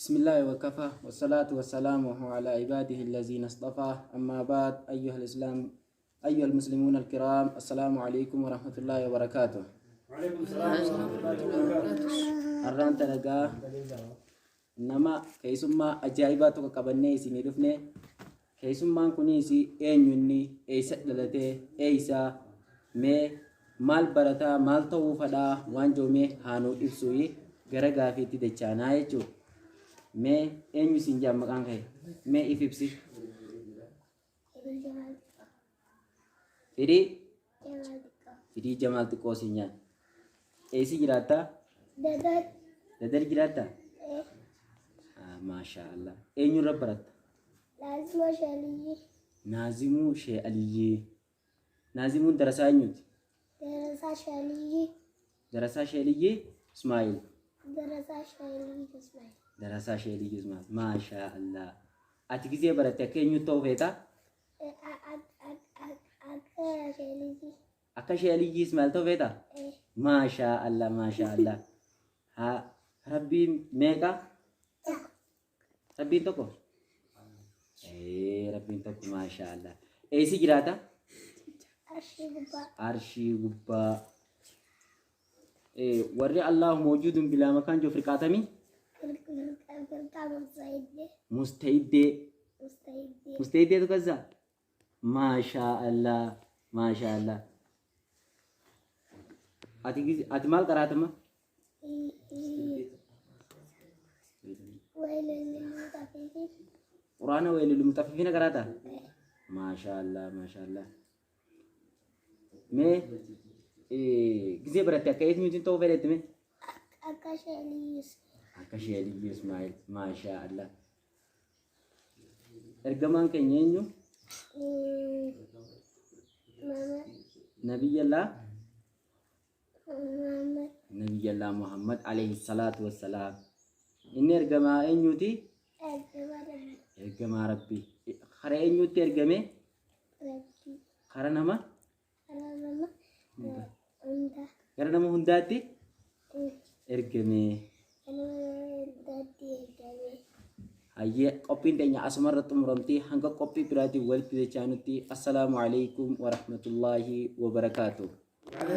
بسم الله وكفى والصلاة والسلام على عباده الذين اصطفى أما بعد أيها المسلمون الكرام السلام عليكم ورحمة الله وبركاته. وعليكم السلام ورحمة الله وبركاته. أران تلقى نما كيسما أجايباتك قبلني سنيرفني كيسما كنيسي أينيني أيسا دلته أيسا مي مال برتا مال توفدا وانجو مي هانو إبسوي غرغا في تدچانا يچو مي أينيو سنجام مقان كي مي إفبسي Fidi Jamal tu kosinya. Esi jirata? Dadar jirata? Masya Allah. Enyu rabarat? Nazimu Syekh Aliye. Nazimu darasa nyut? Darasa Syekh Aliye Ismail. Darasa Syekh Aliye Ismail. Masya Allah. Ati gize barat ya kenyu tau feta? Akka Syekh Aliye Ismail tau feta? Masya Allah, Masya Allah. Ha, Rabbi meka? Rabbi toko? Rabbi toko, Masya Allah. Esi jirata? Arshi gubba. Warri Allah mawjudun bila makan jo firqatami? Mustahidde tu kaza? Masya Allah, Masya Allah. Ati mal karatama? Qur'ana wa lil mutaffifina karata? Masya Allah, Masya Allah. Me gize berarti kayit nyutin tau vedet me? Akashi Ali Ismail, Masya Allah. Ergaman kenyenyu? Nabi Allah Muhammad alaihi salatu wassalam. Ini ergama enyuti? Ergama Rabbi. Khara enyuti ergame? Khara nama? Khara nama hundati? Ergame. Ayye kopi tanya asmaratum romti hangga kopi berarti walti chanuti. Assalamualaikum warahmatullahi wabarakatuh.